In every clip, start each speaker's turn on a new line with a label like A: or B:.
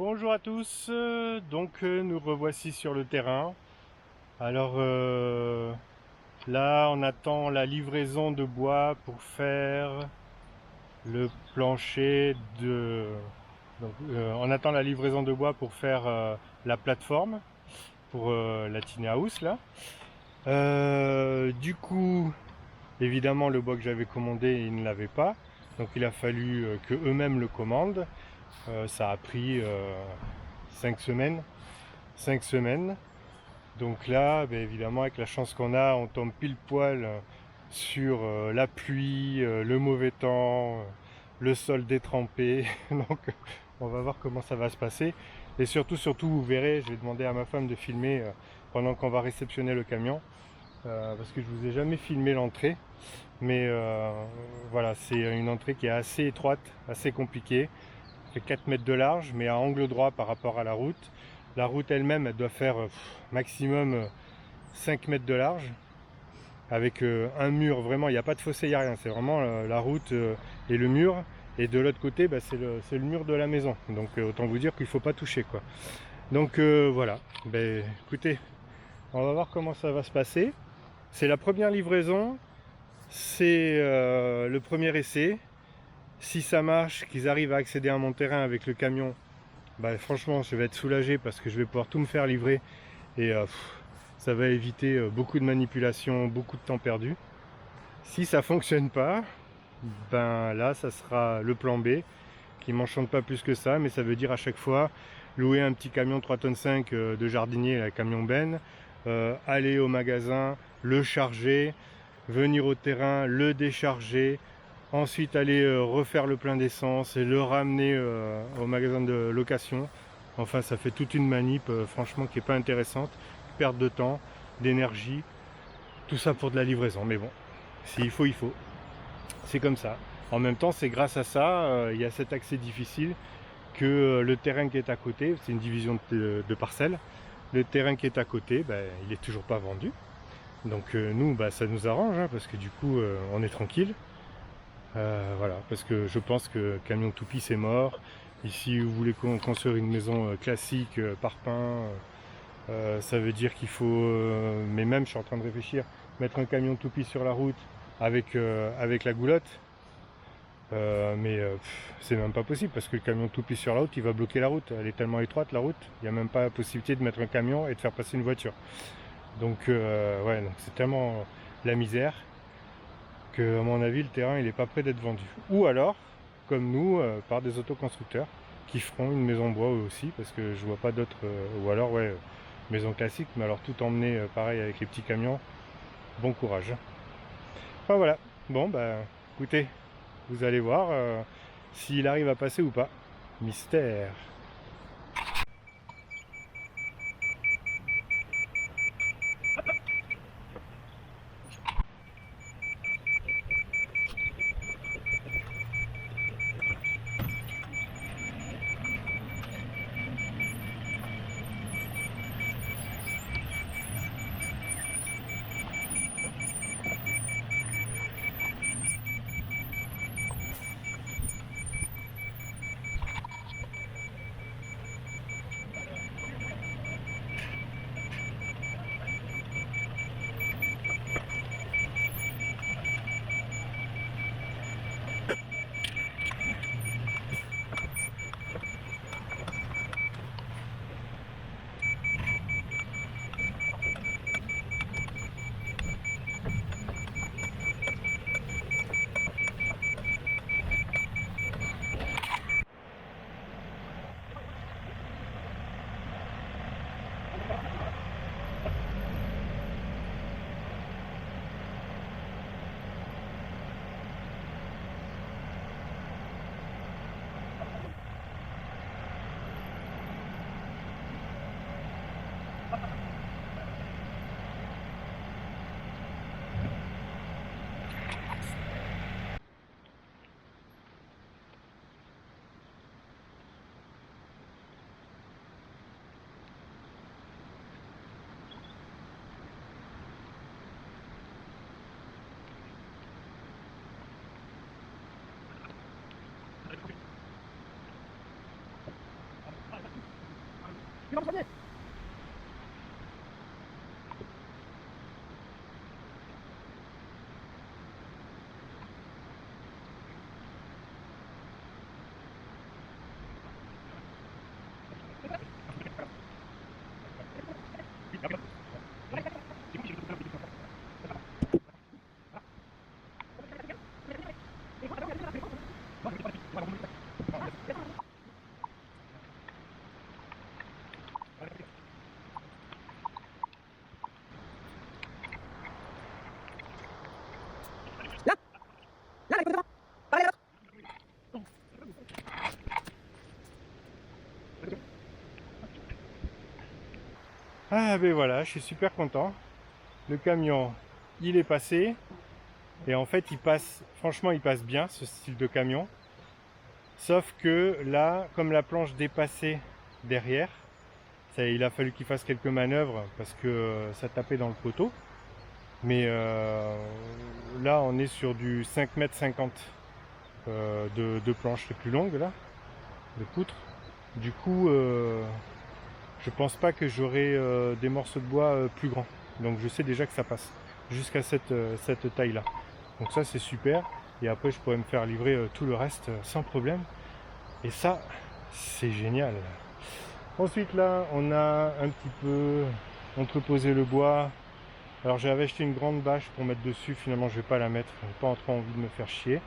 A: Bonjour à tous, nous revoici sur le terrain. Alors là on attend la livraison de bois pour faire le plancher de... on attend la livraison de bois pour faire la plateforme pour la tiny house là. Du coup évidemment le bois que j'avais commandé ils ne l'avaient pas, donc il a fallu que eux-mêmes le commandent. Ça a pris 5 semaines. 5 semaines. Donc là, évidemment, avec la chance qu'on a, on tombe pile poil sur la pluie, le mauvais temps, le sol détrempé. Donc on va voir comment ça va se passer. Et surtout, vous verrez, je vais demander à ma femme de filmer pendant qu'on va réceptionner le camion. Parce que je vous ai jamais filmé l'entrée. Mais voilà, c'est une entrée qui est assez étroite, assez compliquée. Fait 4 mètres de large, mais à angle droit par rapport à la route. La route elle-même, elle doit faire maximum 5 mètres de large, avec un mur, vraiment, il n'y a pas de fossé, il n'y a rien. C'est vraiment la route et le mur. Et de l'autre côté, c'est le mur de la maison. Donc autant vous dire qu'il ne faut pas toucher, quoi. Donc voilà, écoutez, on va voir comment ça va se passer. C'est la première livraison, c'est le premier essai. Si ça marche, qu'ils arrivent à accéder à mon terrain avec le camion, franchement je vais être soulagé parce que je vais pouvoir tout me faire livrer et ça va éviter beaucoup de manipulations, beaucoup de temps perdu. Si ça fonctionne pas, là ça sera le plan B qui m'enchante pas plus que ça, mais ça veut dire à chaque fois louer un petit camion 3,5 tonnes de jardinier, la camion Ben, aller au magasin, le charger, venir au terrain, le décharger, ensuite aller refaire le plein d'essence et le ramener au magasin de location. Enfin ça fait toute une manip franchement qui est pas intéressante, perte de temps, d'énergie, tout ça pour de la livraison. Mais bon, s'il faut, il faut. C'est comme ça. En même temps, c'est grâce à ça, il y a cet accès difficile que le terrain qui est à côté, c'est une division de parcelles, le terrain qui est à côté, il est toujours pas vendu. Donc nous, ça nous arrange, hein, parce que du coup, on est tranquille. Voilà, parce que je pense que camion toupie c'est mort. Ici, vous voulez construire une maison classique par pain, ça veut dire qu'il faut, mais même je suis en train de réfléchir, mettre un camion toupie sur la route avec la goulotte. C'est même pas possible parce que le camion toupie sur la route, il va bloquer la route. Elle est tellement étroite la route, il n'y a même pas la possibilité de mettre un camion et de faire passer une voiture. Donc ouais, donc c'est tellement la misère que à mon avis le terrain il est pas prêt d'être vendu. Ou alors, comme nous, par des autoconstructeurs qui feront une maison bois eux aussi, parce que je vois pas d'autres. Ou alors ouais, maison classique, mais alors tout emmener pareil avec les petits camions. Bon courage. Enfin voilà. Bon écoutez, vous allez voir s'il arrive à passer ou pas. Mystère. Ah ben voilà, je suis super content. Le camion, il est passé. Et en fait, il passe, franchement, il passe bien ce style de camion. Sauf que là, comme la planche dépassait derrière, il a fallu qu'il fasse quelques manœuvres parce que ça tapait dans le poteau. Mais là, on est sur du 5,50 m de planche les plus longues là, de poutre. Du coup, je pense pas que j'aurai des morceaux de bois plus grands. Donc je sais déjà que ça passe jusqu'à cette taille là. Donc ça c'est super. Et après je pourrais me faire livrer tout le reste sans problème. Et ça c'est génial. Ensuite là on a un petit peu entreposé le bois. Alors j'avais acheté une grande bâche pour mettre dessus. Finalement je vais pas la mettre. J'ai pas trop envie de me faire chier.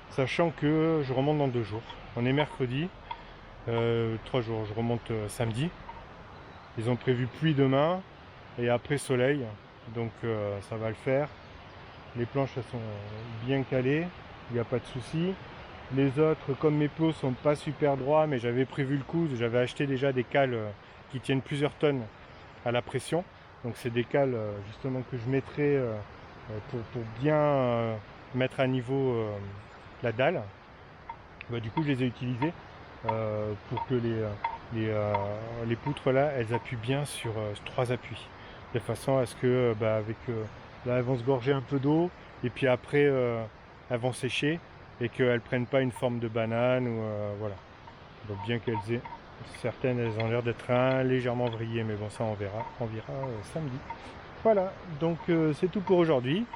A: Sachant que je remonte dans 2 jours. On est mercredi. 3 jours, je remonte samedi. Ils ont prévu pluie demain et après soleil, donc ça va le faire. Les planches elles sont bien calées, il n'y a pas de souci. Les autres, comme mes plots sont pas super droits, mais j'avais prévu le coup, j'avais acheté déjà des cales qui tiennent plusieurs tonnes à la pression. Donc c'est des cales justement que je mettrai pour bien mettre à niveau la dalle. Bah, du coup je les ai utilisées pour que les poutres là elles appuient bien sur 3 appuis, de façon à ce que là elles vont se gorger un peu d'eau et puis après elles vont sécher et qu'elles prennent pas une forme de banane ou voilà. Donc bien qu'elles aient certaines, elles ont l'air d'être légèrement vrillées, mais bon ça on verra samedi. Voilà, donc c'est tout pour aujourd'hui.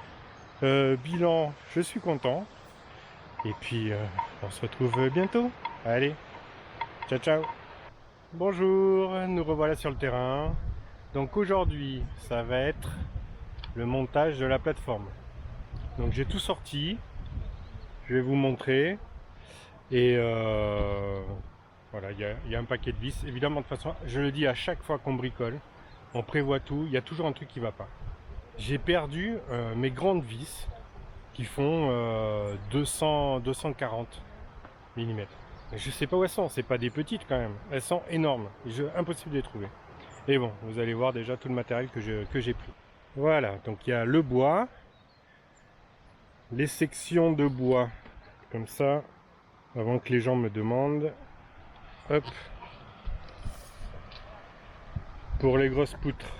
A: Bilan, je suis content. Et puis on se retrouve bientôt. Allez, ciao ciao. Bonjour, nous revoilà sur le terrain. Donc aujourd'hui, ça va être le montage de la plateforme. Donc j'ai tout sorti. Je vais vous montrer. Et voilà, il y a un paquet de vis. Évidemment, de toute façon, je le dis à chaque fois qu'on bricole, on prévoit tout. Il y a toujours un truc qui va pas. J'ai perdu mes grandes vis qui font 240 mm. Je sais pas où elles sont, c'est pas des petites quand même. Elles sont énormes. Impossible de les trouver. Et bon, vous allez voir déjà tout le matériel que j'ai pris. Voilà, donc il y a le bois, les sections de bois, comme ça, avant que les gens me demandent. Hop. Pour les grosses poutres,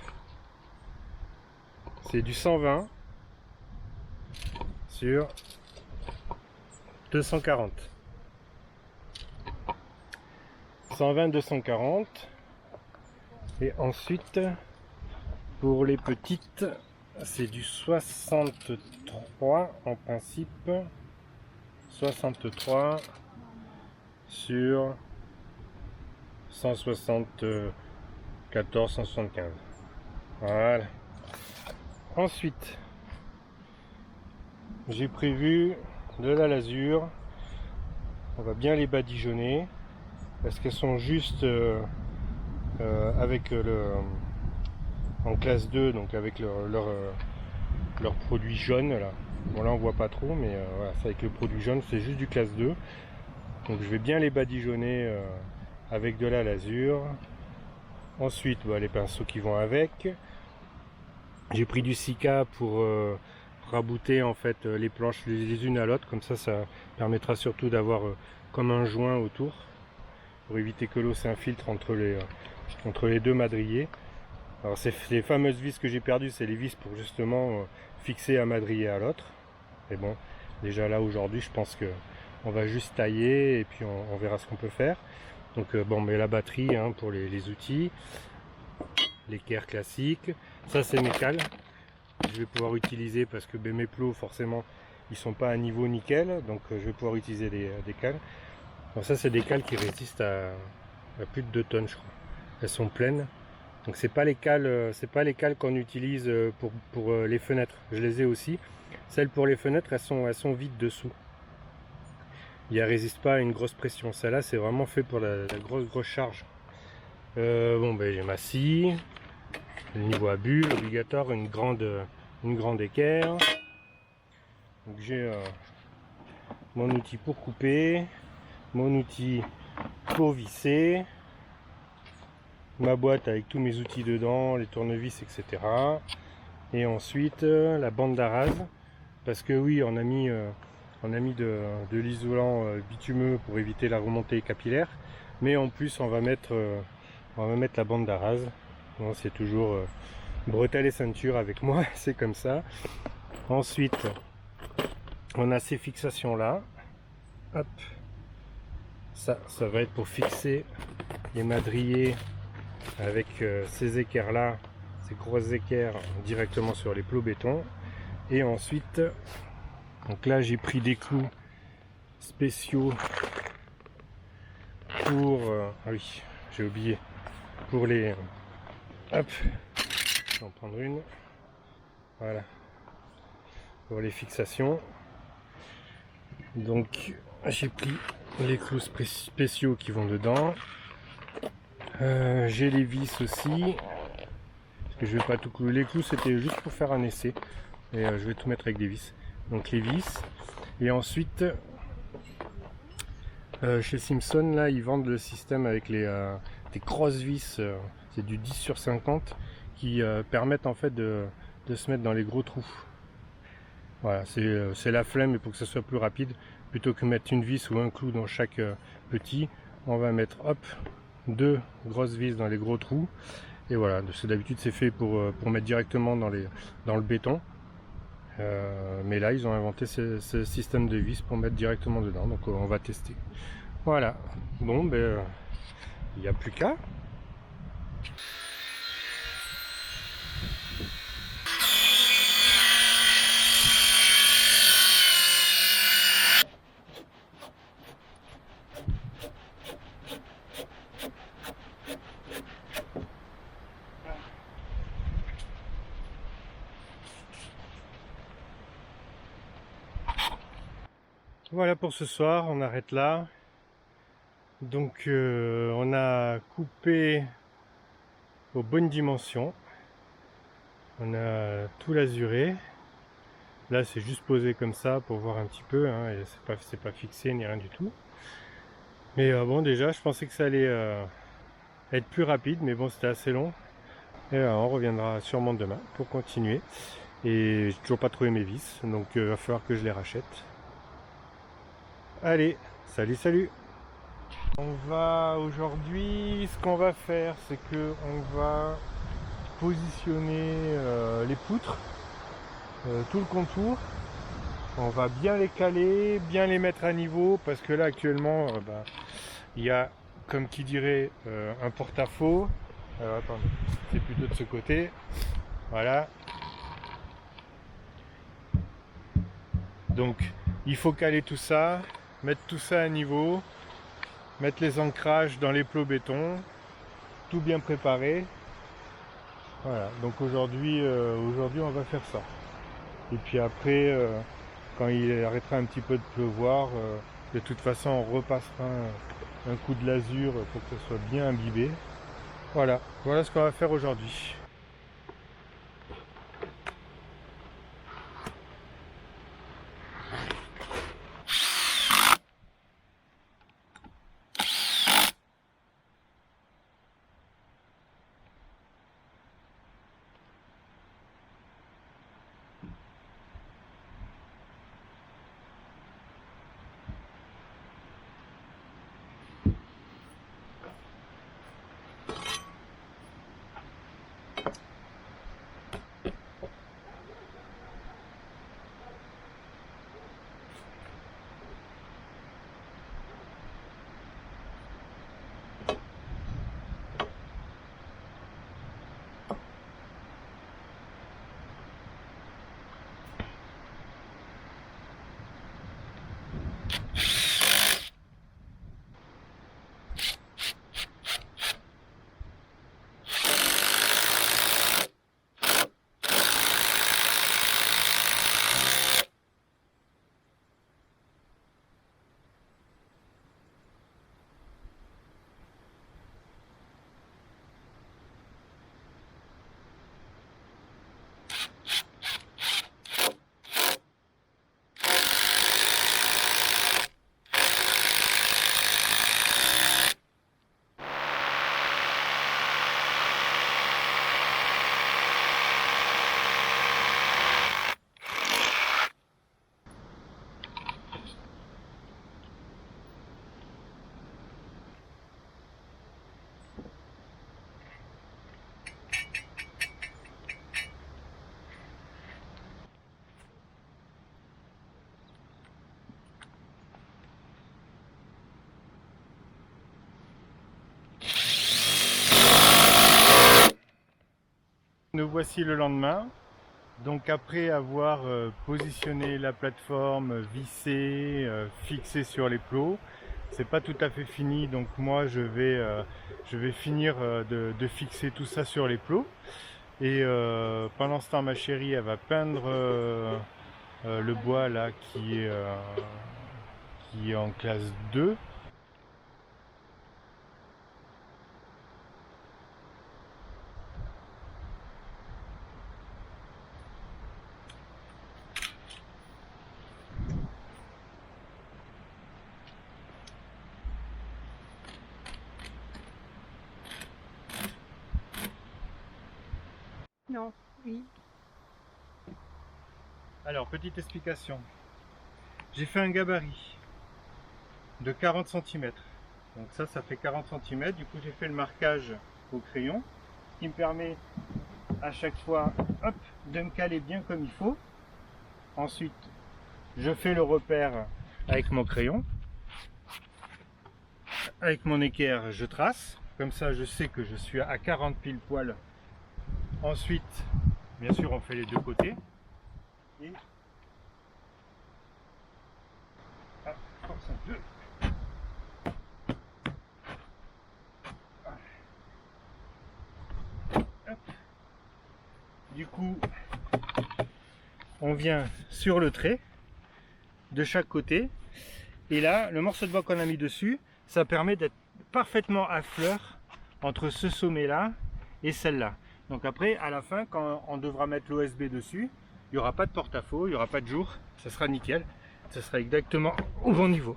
A: c'est du 120 sur 240. 120-240. Et ensuite, pour les petites, c'est du 63 en principe. 63 sur 174, 175. Voilà. Ensuite, j'ai prévu de la lasure. On va bien les badigeonner parce qu'elles sont juste avec en classe 2, donc avec leur produit jaune là. Bon là on voit pas trop, mais voilà, c'est avec le produit jaune, c'est juste du classe 2. Donc je vais bien les badigeonner avec de la lasure. Ensuite les pinceaux qui vont avec. J'ai pris du Sika pour rabouter en fait les planches les unes à l'autre, comme ça permettra surtout d'avoir comme un joint autour pour éviter que l'eau s'infiltre entre les deux madriers. Alors les fameuses vis que j'ai perdues, c'est les vis pour justement fixer un madrier à l'autre. Et bon, déjà là aujourd'hui je pense que on va juste tailler et puis on verra ce qu'on peut faire. Donc bon, mais la batterie hein, pour les outils, l'équerre classique, ça c'est mes cales. Je vais pouvoir utiliser parce que mes plots forcément ils sont pas à niveau nickel, donc je vais pouvoir utiliser des cales. Alors ça c'est des cales qui résistent à plus de 2 tonnes je crois. Elles sont pleines. Donc c'est pas les cales qu'on utilise pour les fenêtres. Je les ai aussi. Celles pour les fenêtres elles sont vides dessous. Elles résistent pas à une grosse pression. Celle-là c'est vraiment fait pour la grosse charge. Bon ben j'ai ma scie. Le niveau à bulle obligatoire, une grande équerre. Donc j'ai mon outil pour couper, mon outil pour visser, ma boîte avec tous mes outils dedans, les tournevis, etc. Et ensuite la bande d'arase, parce que oui, on a mis de l'isolant bitumeux pour éviter la remontée capillaire, mais en plus on va mettre la bande d'arase. C'est toujours bretelles et ceinture avec moi, c'est comme ça. Ensuite, on a ces fixations là. Hop. Ça va être pour fixer les madriers avec ces équerres là, ces grosses équerres directement sur les plots béton. Et ensuite, donc là j'ai pris des clous spéciaux pour ah oui, j'ai oublié, pour les hop, je vais en prendre une. Voilà, pour les fixations. Donc j'ai pris les clous spéciaux qui vont dedans. J'ai les vis aussi, parce que je vais pas tout clouer. Les clous c'était juste pour faire un essai, et je vais tout mettre avec des vis. Donc les vis, et ensuite chez Simpson là ils vendent le système avec des grosses vis, c'est du 10/50 qui permettent en fait de se mettre dans les gros trous. Voilà, c'est la flemme, et pour que ça soit plus rapide, plutôt que mettre une vis ou un clou dans chaque petit, on va mettre hop 2 grosses vis dans les gros trous. Et voilà, d'habitude c'est fait pour mettre directement dans le béton. Mais là ils ont inventé ce système de vis pour mettre directement dedans, donc on va tester. Voilà, bon ben il n'y a plus qu'à. Voilà pour ce soir, on arrête là. Donc on a coupé aux bonnes dimensions, on a tout lasuré. Là c'est juste posé comme ça pour voir un petit peu, hein, et c'est pas fixé ni rien du tout. Mais bon, déjà je pensais que ça allait être plus rapide, mais bon c'était assez long. Et on reviendra sûrement demain pour continuer. Et j'ai toujours pas trouvé mes vis, donc il va falloir que je les rachète. Allez, salut. On va aujourd'hui, ce qu'on va faire, c'est que on va positionner les poutres, tout le contour. On va bien les caler, bien les mettre à niveau, parce que là actuellement il y a, comme qui dirait, un porte-à-faux. Alors attendez, c'est plutôt de ce côté. Voilà. Donc il faut caler tout ça, mettre tout ça à niveau, mettre les ancrages dans les plots béton, tout bien préparé. Voilà, donc aujourd'hui on va faire ça. Et puis après, quand il arrêtera un petit peu de pleuvoir, de toute façon on repassera un coup de lasure pour que ce soit bien imbibé. Voilà ce qu'on va faire aujourd'hui. nous voici le lendemain. Donc après avoir positionné la plateforme, vissé, fixé sur les plots, c'est pas tout à fait fini, donc moi je vais finir de fixer tout ça sur les plots. Et pendant ce temps, ma chérie, elle va peindre le bois là qui est en classe 2.
B: Non, oui.
A: Alors, petite explication. J'ai fait un gabarit de 40 cm. Donc ça fait 40 cm. Du coup, j'ai fait le marquage au crayon, ce qui me permet à chaque fois, hop, de me caler bien comme il faut. Ensuite, je fais le repère avec mon crayon. Avec mon équerre, je trace. Comme ça, je sais que je suis à 40 pile poil. Ensuite, bien sûr, on fait les deux côtés. Et hop, force un peu. Hop. Du coup, on vient sur le trait de chaque côté. Et là, le morceau de bois qu'on a mis dessus, ça permet d'être parfaitement à fleur entre ce sommet-là et celle-là. Donc après, à la fin, quand on devra mettre l'OSB dessus, il n'y aura pas de porte-à-faux, il n'y aura pas de jour, ça sera nickel, ça sera exactement au bon niveau.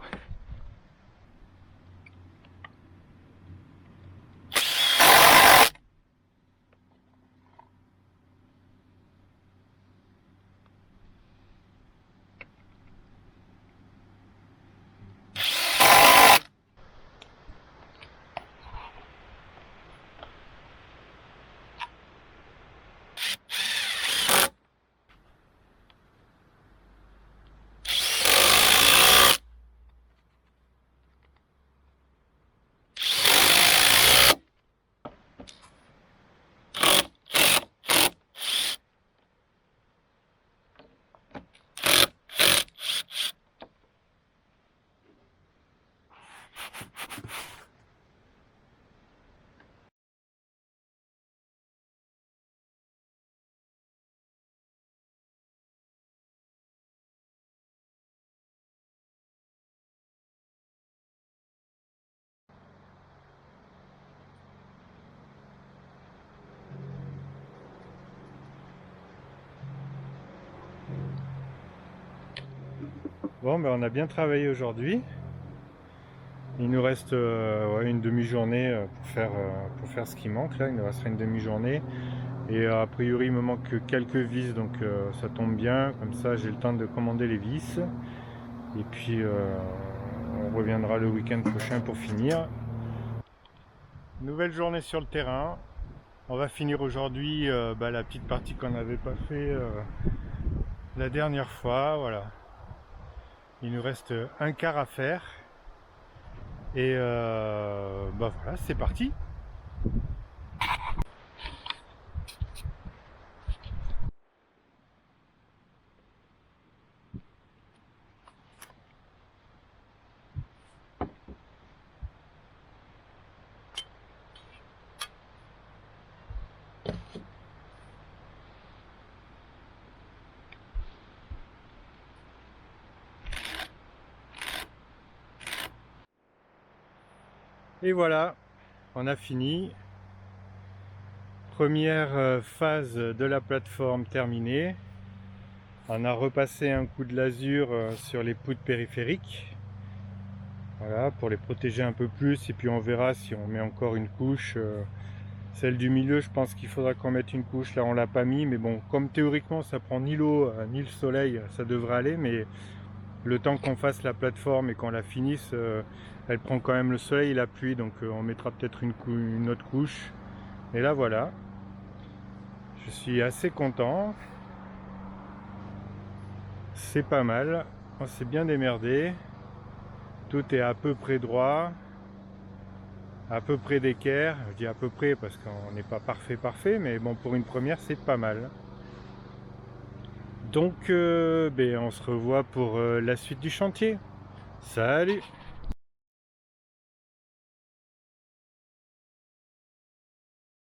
A: Bon, ben on a bien travaillé aujourd'hui. Il nous reste ouais, une demi-journée pour faire ce qui manque là. Il nous restera une demi-journée. Et a priori, il me manque que quelques vis, donc ça tombe bien. Comme ça, j'ai le temps de commander les vis. Et puis, on reviendra le week-end prochain pour finir. Nouvelle journée sur le terrain. On va finir aujourd'hui la petite partie qu'on n'avait pas fait la dernière fois. Voilà. Il nous reste un quart à faire. Et voilà, c'est parti. Et voilà, on a fini. Première phase de la plateforme terminée. On a repassé un coup de lasure sur les poutres périphériques. Voilà, pour les protéger un peu plus. Et puis on verra si on met encore une couche. Celle du milieu, je pense qu'il faudra qu'on mette une couche. Là, on l'a pas mis. Mais bon, comme théoriquement, ça prend ni l'eau ni le soleil, ça devrait aller. Mais le temps qu'on fasse la plateforme et qu'on la finisse, elle prend quand même le soleil et la pluie. Donc on mettra peut-être une autre couche. Et là, voilà. Je suis assez content. C'est pas mal. On s'est bien démerdé. Tout est à peu près droit. à peu près d'équerre. Je dis à peu près parce qu'on n'est pas parfait, mais bon, pour une première, c'est pas mal. Donc, on se revoit pour la suite du chantier. Salut!